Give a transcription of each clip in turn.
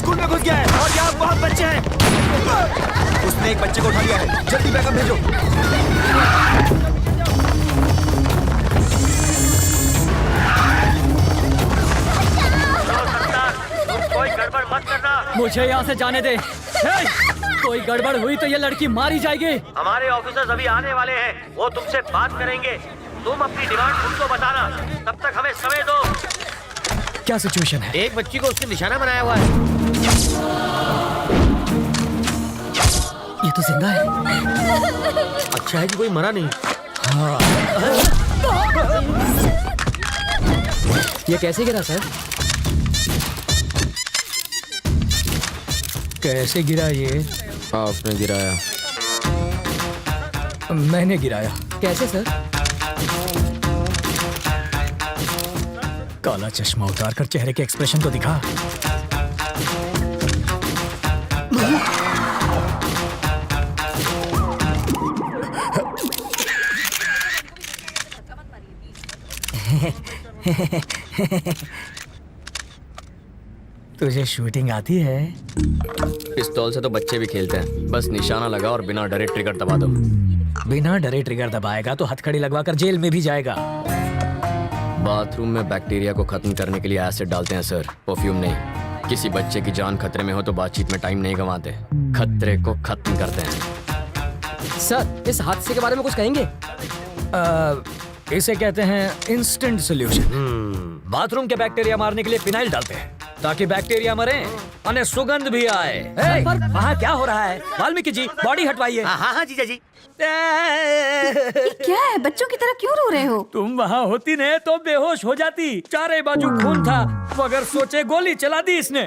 School में घुस गया है और यहाँ बहुत बच्चे हैं। उसने एक बच्चे को उठा लिया है, जल्दी बैकअप भेजो। कोई गड़बड़ मत करना। मुझे यहाँ से जाने दे। कोई गड़बड़ हुई तो ये लड़की मारी जाएगी। हमारे ऑफिसर्स अभी आने वाले हैं, वो तुमसे बात करेंगे। तुम अपनी डिमांड उनको बताना, तब तक हमें समय दो। क्या सिचुएशन है? एक बच्ची को उसने निशाना बनाया हुआ है। ये तो जिंदा है। अच्छा है कि कोई मरा नहीं। हाँ। ये कैसे गिरा सर? कैसे गिरा ये? आपने गिराया। मैंने गिराया। कैसे सर? काला चश्मा उतार कर चेहरे के एक्सप्रेशन तो दिखा। तुझे शूटिंग आती है? पिस्तौल से तो बच्चे भी खेलते हैं, बस निशाना लगा और बिना डरे ट्रिगर दबा दो। बिना डरे ट्रिगर दबाएगा तो हथकड़ी लगवाकर जेल में भी जाएगा। बाथरूम में बैक्टीरिया को खत्म करने के लिए एसिड डालते हैं सर, परफ्यूम नहीं। किसी बच्चे की जान खतरे में हो तो बातचीत में टाइम नहीं गंवाते, खतरे को खत्म करते हैं। सर, इस हादसे के बारे में कुछ कहेंगे? इसे कहते हैं इंस्टेंट सॉल्यूशन। बाथरूम के बैक्टीरिया मारने के लिए फिनाइल डालते हैं ताकि बैक्टीरिया मरे और सुगंध भी आए। पर वहाँ क्या हो रहा है? वाल्मीकि जी, बॉडी हटवाइए। हाँ जीजा जी। क्या है? बच्चों की तरह क्यों रो रहे हो? तुम वहाँ होती न तो बेहोश हो जाती। चारे बाजू खून था, मगर सोचे गोली चला दी इसने।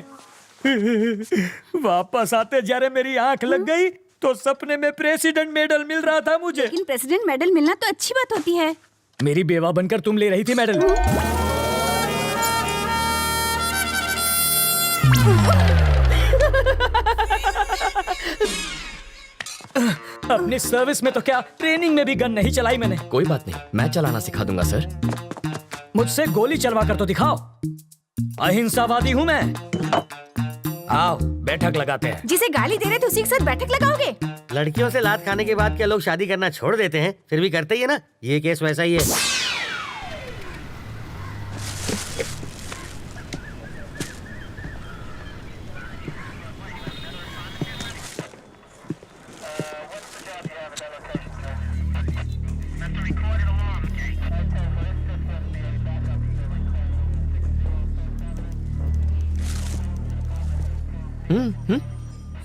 वापस आते जरा मेरी आंख लग गई तो सपने में प्रेसिडेंट मेडल मिल रहा था मुझे। लेकिन प्रेसिडेंट मेडल मिलना तो अच्छी बात होती है। मेरी बेवा बनकर तुम ले रही थी मेडल। अपनी सर्विस में तो क्या, ट्रेनिंग में भी गन नहीं चलाई मैंने। कोई बात नहीं, मैं चलाना सिखा दूंगा सर। मुझसे गोली चलवा कर तो दिखाओ। अहिंसावादी हूँ मैं। आओ बैठक लगाते हैं। जिसे गाली दे रहे थे उसी के साथ बैठक लगाओगे? लड़कियों से लात खाने के बाद क्या लोग शादी करना छोड़ देते हैं? फिर भी करते ही है ना। ये केस वैसा ही है।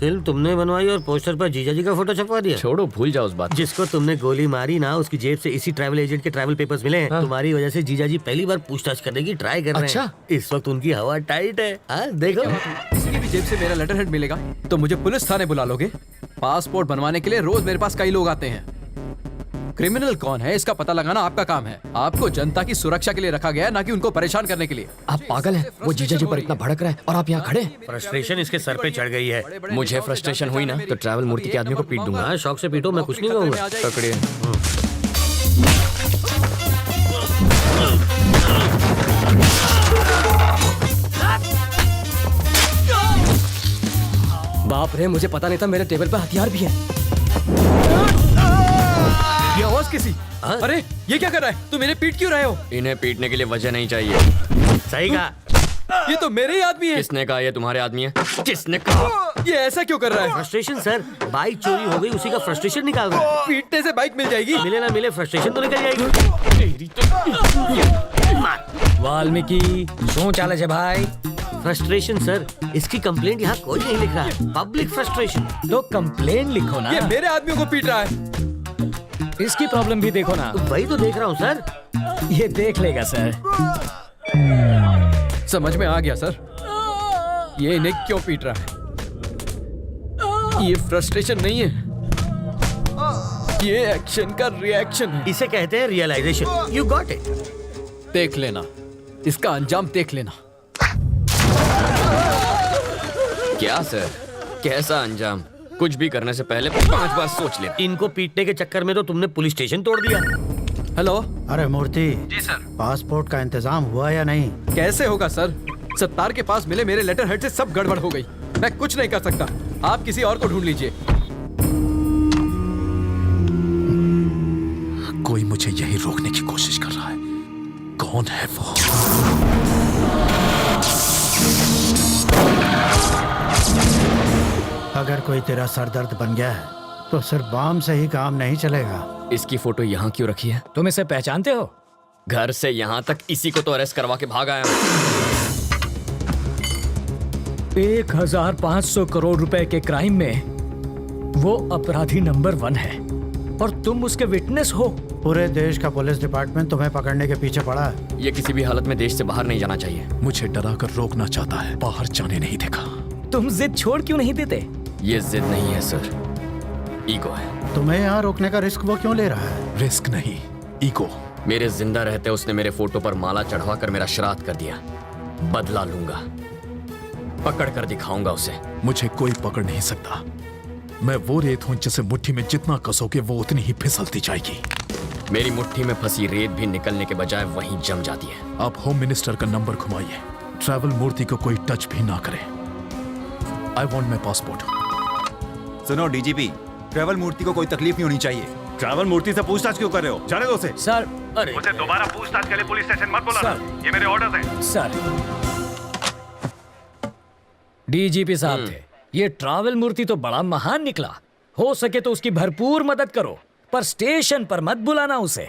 फिल्म तुमने बनवाई और पोस्टर पर जीजा जी का फोटो छपवा दिया। छोड़ो, भूल जाओ उस बात। जिसको तुमने गोली मारी ना, उसकी जेब से इसी ट्रैवल एजेंट के ट्रैवल पेपर्स मिले हैं। तुम्हारी वजह से जीजा जी पहली बार पूछताछ करने की ट्राई कर रहे हैं। इस वक्त उनकी हवा टाइट है। देखो, किसी की भी जेब से मेरा लेटर हेड मिलेगा तो मुझे पुलिस थाने बुला लोगे? पासपोर्ट बनवाने के लिए रोज मेरे पास कई लोग आते हैं। क्रिमिनल कौन है इसका पता लगाना आपका काम है। आपको जनता की सुरक्षा के लिए रखा गया है, ना कि उनको परेशान करने के लिए। आप पागल हैं? वो जीजा जी पर इतना भड़क रहा है और आप यहाँ खड़े। फ्रस्ट्रेशन इसके सर पे चढ़ गई है। मुझे फ्रस्ट्रेशन हुई ना तो ट्रैवल मूर्ति के आदमी को पीट दूंगा। शौक से पीटो, मैं कुछ नहीं कहूँगा। पकड़िए। बाप रे, मुझे पता नहीं था मेरे टेबल पर हथियार भी है। ये आवाज किसी? अरे ये क्या कर रहा है? तुम मेरे पीट क्यों रहे हो? इन्हें पीटने के लिए वजह नहीं चाहिए। सही कहा। ये तो मेरे ही आदमी है। किसने कहा ये तुम्हारे आदमी है? किसने कहा? ये ऐसा क्यों कर रहा है? फ्रस्ट्रेशन सर, बाइक चोरी हो गई, उसी का फ्रस्ट्रेशन निकाल रहा है। पीटने से बाइक मिल जाएगी? मिले ना मिले, फ्रस्ट्रेशन तो निकल जाएगी। वाल्मीकि शो चाले छे भाई? फ्रस्ट्रेशन सर, इसकी कंप्लेंट यहाँ कोई नहीं लिख रहा है। Public frustration. तो कंप्लेन लिखो ना। ये मेरे आदमियों को पीट रहा है। इसकी प्रॉब्लम भी देखो ना। तो वही तो देख रहा हूँ सर। ये देख लेगा सर। समझ में आ गया सर, ये इन्हें क्यों पीट रहा है। ये फ्रस्ट्रेशन नहीं है, ये एक्शन का रिएक्शन है। इसे कहते हैं रियलाइजेशन। You got it. देख लेना, इसका अंजाम देख लेना। क्या सर, कैसा अंजाम? कुछ भी करने से पहले 5 बार सोच ले। इनको पीटने के चक्कर में तो तुमने पुलिस स्टेशन तोड़ दिया। हेलो। अरे मूर्ति जी सर। पासपोर्ट का इंतजाम हुआ या नहीं? कैसे होगा सर, सत्तार के पास मिले मेरे लेटर हेड से सब गड़बड़ हो गई। मैं कुछ नहीं कर सकता। आप किसी और को ढूंढ लीजिए। कोई मुझे यही रोकने की कोशिश कर रहा है। कौन है वो? अगर कोई तेरा सरदर्द बन गया है तो सिर्फ बाम से ही काम नहीं चलेगा। इसकी फोटो यहाँ क्यों रखी है? तुम इसे पहचानते हो? घर से यहाँ तक इसी को तो अरेस्ट करवा के भाग आया हूँ। 1500 करोड़ रुपए के क्राइम में वो अपराधी नंबर 1 है और तुम उसके विटनेस हो। पूरे देश का पुलिस डिपार्टमेंट तुम्हें पकड़ने के पीछे पड़ा है। ये किसी भी हालत में देश से बाहर नहीं जाना चाहिए। मुझे डरा कर रोकना चाहता है, बाहर जाने नहीं देगा। तुम जिद छोड़ क्यों नहीं देते? ये जिद नहीं है सर, ईगो है। तुम्हें यहाँ रोकने का रिस्क वो क्यों ले रहा है? रिस्क नहीं, ईगो। मेरे जिंदा रहते उसने मेरे फोटो पर माला चढ़वा कर मेरा श्राद्ध कर दिया। बदला लूंगा, पकड़ कर दिखाऊंगा उसे। मुझे कोई पकड़ नहीं सकता। मैं वो रेत हूं जिसे मुट्ठी में जितना कसोगे वो उतनी ही फिसलती जाएगी। मेरी मुट्ठी में फंसी रेत भी निकलने के बजाय वहीं जम जाती है। आप होम मिनिस्टर का नंबर घुमाइए। ट्रैवल मूर्ति को कोई टच भी ना करे। I want my passport. सुनो डीजीपी, ट्रैवल मूर्ति को कोई तकलीफ नहीं होनी चाहिए। ट्रैवल मूर्ति से पूछताछ क्यों कर रहे हो? जाने दो उसे। सर, अरे मुझे दोबारा पूछताछ के लिए पुलिस स्टेशन मत बुलाना। ये मेरे ऑर्डर्स हैं। सर, डीजीपी साहब थे। ये ट्रैवल मूर्ति तो बड़ा महान निकला। हो सके तो उसकी भरपूर मदद करो, पर स्टेशन पर मत बुलाना उसे।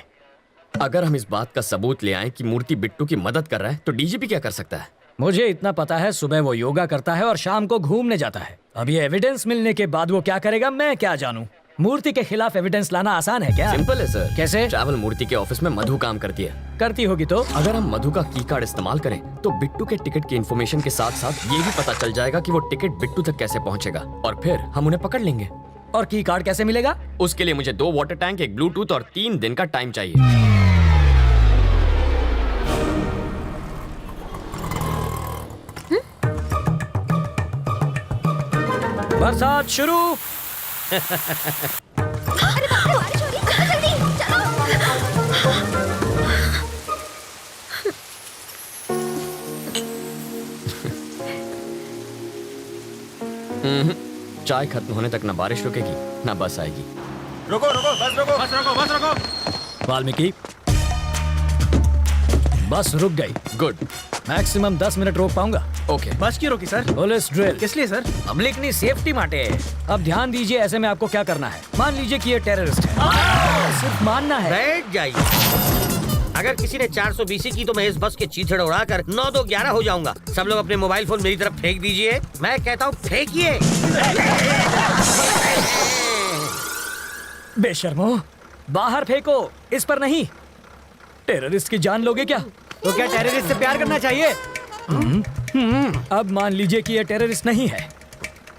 अगर हम इस बात का सबूत ले आए कि मूर्ति बिट्टू की मदद कर रहा है तो डीजीपी क्या कर सकता है? मुझे इतना पता है, सुबह वो योगा करता है और शाम को घूमने जाता है। अब ये एविडेंस मिलने के बाद वो क्या करेगा मैं क्या जानूं? मूर्ति के खिलाफ एविडेंस लाना आसान है क्या? सिंपल है सर। कैसे? ट्रैवल मूर्ति के ऑफिस में मधु काम करती है। करती होगी तो? अगर हम मधु का की कार्ड इस्तेमाल करें तो बिट्टू के टिकट की इन्फॉर्मेशन के साथ साथ ये भी पता चल जाएगा कि वो टिकट बिट्टू तक कैसे पहुंचेगा और फिर हम उन्हें पकड़ लेंगे। और की कार्ड कैसे मिलेगा? उसके लिए मुझे 2 वाटर टैंक, एक ब्लूटूथ और 3 दिन का टाइम चाहिए। बरसात शुरू। चाय खत्म होने तक ना बारिश रुकेगी ना बस आएगी। रुको रुको, बस रुको, बस रुको, बस रुको। वाल्मीकि, बस रुक गई। गुड। मैक्सिमम 10 मिनट रोक पाऊंगा। ओके। बस क्यों रोकी सर? Police drill. किस लिए सर? पब्लिक की सेफ्टी माटे। अब ध्यान दीजिए, ऐसे में आपको क्या करना है। मान लीजिए कि ये टेररिस्ट है, सिर्फ मानना है। बैठ जाइए। अगर किसी ने 420 की तो मैं इस बस के चीथड़े उड़ाकर 9-2-11 हो जाऊंगा। सब लोग अपने मोबाइल फोन मेरी तरफ फेंक दीजिए। मैं कहता हूँ फेंकिए। बेशर्मो, बाहर फेंको, इस पर नहीं। टेररिस्ट की जान लोगे क्या? तो क्या टेररिस्ट से प्यार करना चाहिए? अब मान लीजिए कि ये टेररिस्ट नहीं है,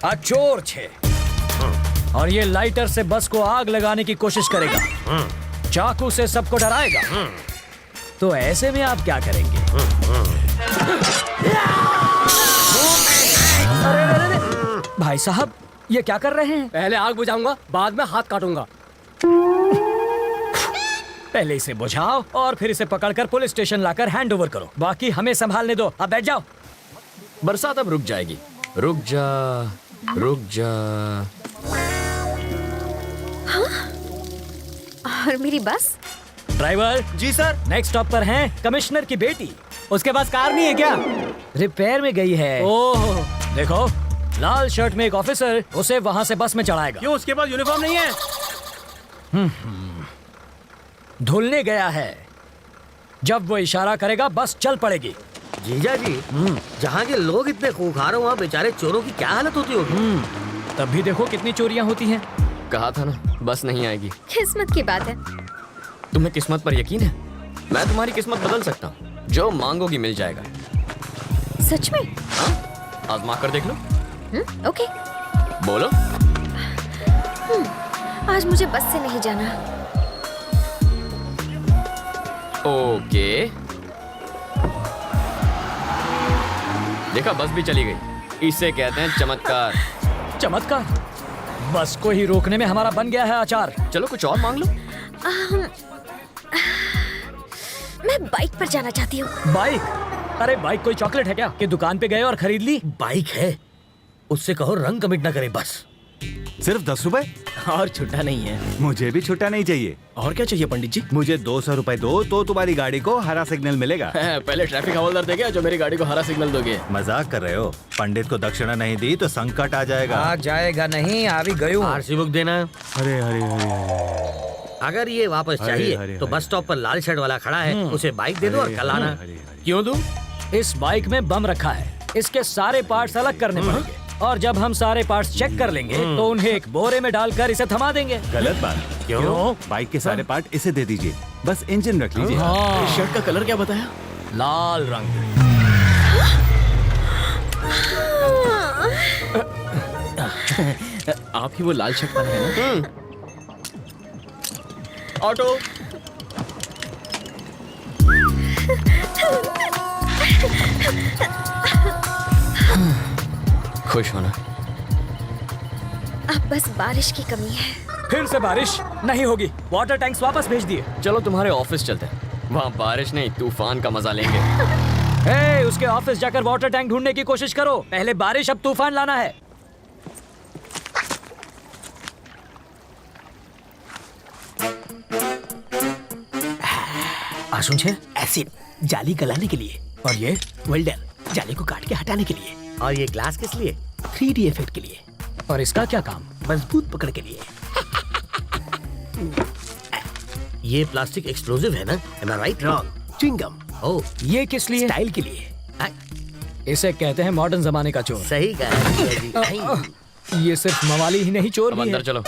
चोर छे, और ये लाइटर से बस को आग लगाने की कोशिश करेगा, चाकू से सबको डराएगा। तो ऐसे में आप क्या करेंगे? अरे, भाई साहब ये क्या कर रहे हैं? पहले आग बुझाऊंगा, बाद में हाथ काटूंगा। पहले इसे बुझाओ और फिर इसे पकड़कर पुलिस स्टेशन लाकर हैंड ओवर करो। बाकी हमें संभालने दो। अब बैठ जाओ। बरसात अब रुक जाएगी। रुक जा, रुक जा। और मेरी बस? ड्राइवर जी सर। नेक्स्ट स्टॉप पर हैं कमिश्नर की बेटी। उसके पास कार नहीं है क्या? रिपेयर में गई है। ओह, देखो लाल शर्ट में एक ऑफिसर उसे वहां से बस में चढ़ाएगा। क्यों, उसके पास यूनिफॉर्म नहीं है? धुलने गया है। जब वो इशारा करेगा बस चल पड़ेगी। जीजा जी, जहाँ के लोग इतने खूंखार हो वहाँ बेचारे चोरों की क्या हालत होती होगी? तब भी देखो कितनी चोरियां होती हैं। कहा था ना बस नहीं आएगी। किस्मत की बात है। तुम्हें किस्मत पर यकीन है? मैं तुम्हारी किस्मत बदल सकता हूँ। जो मांगोगी मिल जाएगा। सच में? हाँ? आजमा कर देख लो। ओके। बोलो। आज मुझे बस से नहीं जाना। ओके। देखा, बस भी चली गई। इसे कहते हैं चमत्कार। चमत्कार? बस को ही रोकने में हमारा बन गया है अचार। चलो कुछ और मांग लो। मैं बाइक पर जाना चाहती हूँ। बाइक? अरे बाइक कोई चॉकलेट है क्या कि दुकान पे गए और खरीद ली? बाइक है उससे कहो रंग कमिट ना करे बस। सिर्फ 10 रुपए? और छुट्टा नहीं है। मुझे भी छुट्टा नहीं चाहिए। और क्या चाहिए पंडित जी? मुझे 200 रुपए दो तो तुम्हारी गाड़ी को हरा सिग्नल मिलेगा। पहले ट्रैफिक हवलदार देगा जो मेरी गाड़ी को हरा सिग्नल दोगे। मजाक कर रहे हो? पंडित को दक्षिणा नहीं दी तो संकट आ जाएगा। आ जाएगा नहीं, आ भी गयो। आरसी बुक देना। अरे अरे अरे अगर ये वापस चाहिए अरे, तो अरे। बस स्टॉप पर लाल शर्ट वाला खड़ा है, उसे बाइक दे दो और कल आना। क्यों दूं? इस बाइक में बम रखा है, इसके सारे पार्ट्स अलग करने पड़ेंगे और जब हम सारे पार्ट्स चेक कर लेंगे तो उन्हें एक बोरे में डालकर इसे थमा देंगे। गलत बात। क्यों? बाइक के सारे पार्ट इसे दे दीजिए, बस इंजन रख लीजिए। शर्ट का कलर क्या बताया? लाल रंग। आप ही वो लाल शर्ट पहने हैं ना? ऑटो। खुश होना। अब बस बारिश की कमी है। फिर से बारिश नहीं होगी, वाटर टैंक्स वापस भेज दिए। चलो तुम्हारे ऑफिस चलते हैं, वहाँ बारिश नहीं तूफान का मजा लेंगे। हे, उसके ऑफिस जाकर वाटर टैंक ढूंढने की कोशिश करो। पहले बारिश, अब तूफान लाना है। आशुन छे एसिड जाली गलाने के लिए, और ये वेल्डर जाली को काट के हटाने के लिए, और ये ग्लास किस लिए? 3D इफेक्ट के लिए, और इसका क्या काम? मजबूत पकड़ के लिए। ये प्लास्टिक एक्सप्लोसिव है ना? Am I right? Wrong. Chewing gum. Oh, ये किस लिए? स्टाइल के लिए। इसे कहते हैं मॉडर्न जमाने का चोर। सही कहा। ये सिर्फ मवाली ही नहीं, चोर अब भी है। अंदर चलो।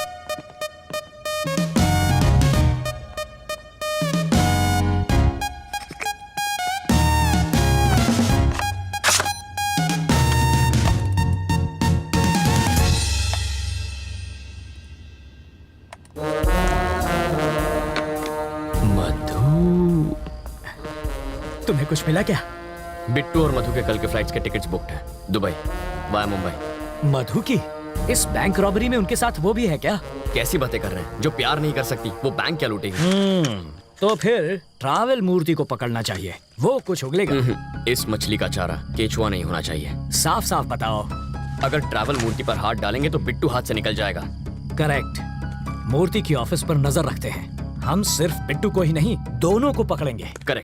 मधु, तुम्हें कुछ मिला क्या? बिट्टू और मधु के कल के फ्लाइट्स के टिकट्स बुकड हैं, दुबई वाया मुंबई। मधु की इस बैंक रॉबरी में उनके साथ वो भी है क्या? कैसी बातें कर रहे हैं? जो प्यार नहीं कर सकती वो बैंक क्या लूटेगी? तो फिर ट्रैवल मूर्ति को पकड़ना चाहिए, वो कुछ उगलेगा। इस मछली का चारा केचुआ नहीं होना चाहिए। साफ साफ बताओ। अगर ट्रैवल मूर्ति पर हाथ डालेंगे तो बिट्टू हाथ से निकल जाएगा। करेक्ट। मूर्ति की ऑफिस पर नजर रखते हैं। हम सिर्फ बिट्टू को ही नहीं, दोनों को पकड़ेंगे। करेक्ट।